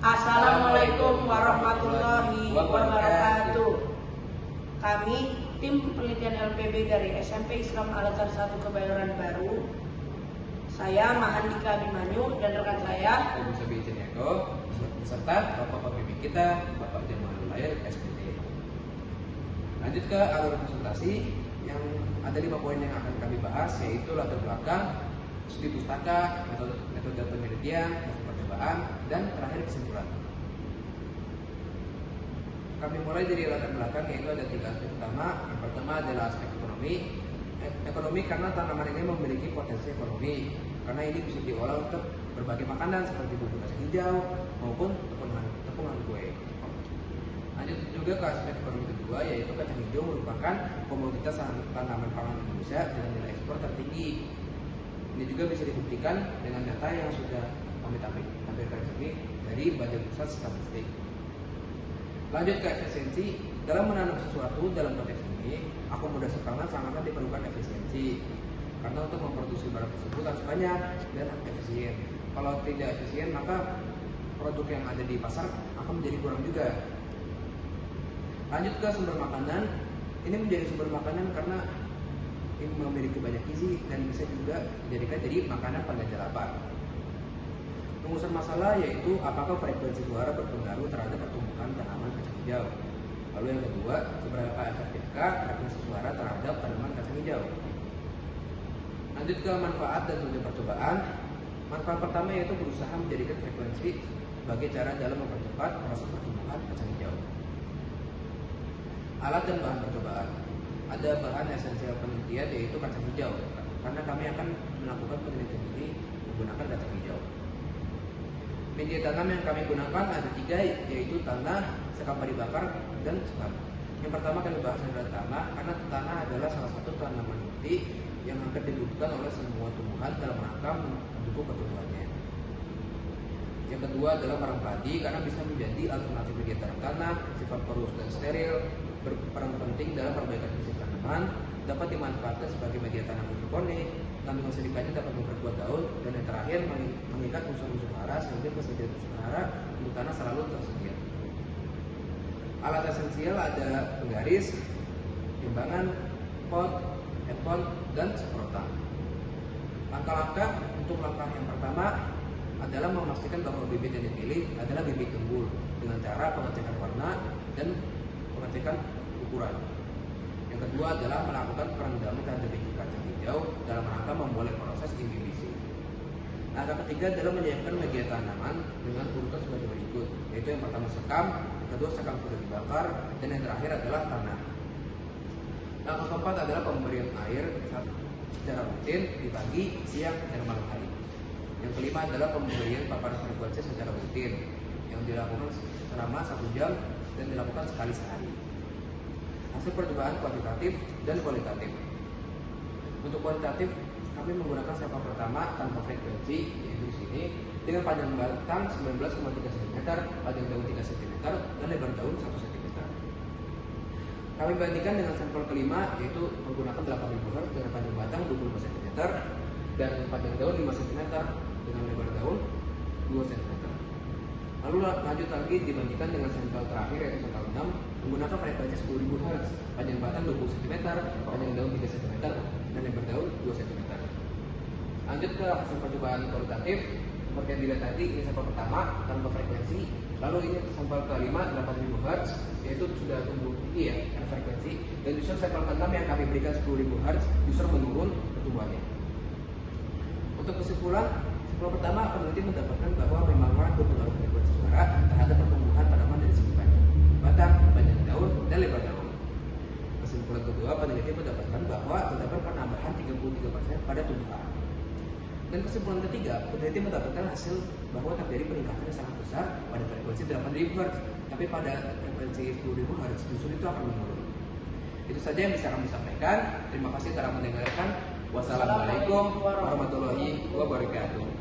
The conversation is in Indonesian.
Assalamualaikum warahmatullahi wabarakatuh. Kami tim penelitian LPB dari SMP Islam Al-Azhar 1 Kebayoran Baru. Saya Mahandika Abimanyu dan rekan saya Ibu Sabi Ceniago beserta Bapak Pembimbing kita, Bapak Jamal Lahir SPT. Lanjut ke alur presentasi yang ada 5 poin yang akan kami bahas, yaitu latar belakang, studi pustaka, metode penelitian, metode percobaan, dan terakhir kesimpulan. Kami mulai dari latar belakang, yaitu ada 3 aspek utama. Yang pertama adalah aspek ekonomi. Ekonomi karena tanaman ini memiliki potensi ekonomi, karena ini bisa diolah untuk berbagai makanan seperti bubur kacang hijau maupun tepungan kue. Lanjut juga ke aspek ekonomi kedua, yaitu kacang hijau merupakan komoditas tanaman pangan Indonesia dengan nilai ekspor tertinggi. Ini juga bisa dibuktikan dengan data yang sudah kami tampilkan sini dari Badan Pusat Statistik. Lanjut ke efisiensi. Dalam menanam sesuatu dalam konteks ini, akomodasi pangan sangatlah diperlukan efisiensi, karena untuk memproduksi barang tersebut harus banyak dan efisien. Kalau tidak efisien, maka produk yang ada di pasar akan menjadi kurang juga. Lanjut ke sumber makanan. Ini menjadi sumber makanan karena ini memiliki banyak gizi dan bisa juga dijadikan jadi makanan pengganti lapar. Pengurusan masalah yaitu apakah frekuensi suara berpengaruh terhadap pertumbuhan tanaman kacang hijau. Lalu yang kedua, seberapa efektifkah frekuensi suara terhadap tanaman kacang hijau. Lanjut ke manfaat dan metode percobaan. Manfaat pertama yaitu berusaha menjadikan frekuensi sebagai cara dalam mempercepat proses pertumbuhan kacang hijau. Alat dan bahan percobaan. Ada bahan esensial penelitian yaitu kacang hijau, karena kami akan melakukan penelitian ini menggunakan kacang hijau. Media tanam yang kami gunakan ada 3, yaitu tanah, sekam padi bakar, dan sekam. Yang pertama kami bahas adalah tanah, karena tanah adalah salah satu tanaman inti yang akan dibutuhkan oleh semua tumbuhan dalam rangka mendukung pertumbuhannya. Yang kedua adalah marang padi, karena bisa menjadi alternatif kegiatan tanah, sifat porus dan steril, berperan penting dalam perbaikan fisik tanaman, dapat dimanfaatkan sebagai media tanam hidroponik, kandungan silikanya dapat memperkuat daun, dan yang terakhir mengikat unsur-unsur hara sehingga persediaan unsur hara untuk tanah selalu tersedia. Alat esensial ada penggaris, timbangan, pot, handphone, dan semprotan. Langkah-langkah untuk langkah yang pertama adalah memastikan bahwa bibit yang dipilih adalah bibit unggul dengan cara pengecekan warna dan pengecekan ukuran. Yang kedua adalah melakukan perendaman terhadap bibit kacang hijau dalam rangka memulai proses imbibisi. Langkah ketiga adalah menyiapkan media tanaman dengan urutan sebagai berikut, yaitu yang pertama sekam, yang kedua sekam sudah dibakar, dan yang terakhir adalah tanah. Langkah keempat adalah pemberian air secara rutin di pagi, siang, dan malam hari. Yang kelima adalah pemberian paparan frekuensi secara rutin yang dilakukan selama 1 jam dan dilakukan sekali sehari. Hasil percobaan kuantitatif dan kualitatif. Untuk kualitatif, kami menggunakan sampel pertama tanpa frekuensi, yaitu di sini, dengan panjang batang 19,3 cm, panjang daun 3 cm, dan lebar daun 1 cm. Kami bandingkan dengan sampel kelima, yaitu menggunakan 8000 Hz dengan panjang batang 25 cm dan panjang daun 5 cm dengan lebar daun 2 cm. Lalu lanjut lagi dibandingkan dengan sampel terakhir yaitu sampel 6 menggunakan frekuensi 10.000 Hz, panjang batang 20 cm, panjang daun 3 cm, dan lebar daun 2 cm. Lanjut ke hasil percobaan kualitatif. Seperti yang dilihat tadi, ini sampel pertama tanpa frekuensi. Lalu ini sampel kelima 8.000 Hz, yaitu sudah tumbuh tinggi ya, karena frekuensi. Dan justru sampel ke-6 yang kami berikan 10.000 Hz justru menurun pertumbuhannya. Untuk kesimpulan, sampel pertama peneliti mendapatkan bahwa memanglah berpengaruh frekuensi suara terhadap pertumbuhan tanaman dari segi panjang batang, panjang daun, dan lebar daun. Kesimpulan kedua, peneliti mendapatkan bahwa terdapat penambahan 33% pada tumbuhan. Dan kesimpulan ketiga, peneliti mendapatkan hasil bahwa terjadi peningkatan yang sangat besar pada frekuensi 8.000 Hz, tapi pada frekuensi 10.000 Hz justru itu akan menurun. Itu saja yang bisa kami sampaikan. Terima kasih telah mendengarkan. Wassalamualaikum warahmatullahi wabarakatuh.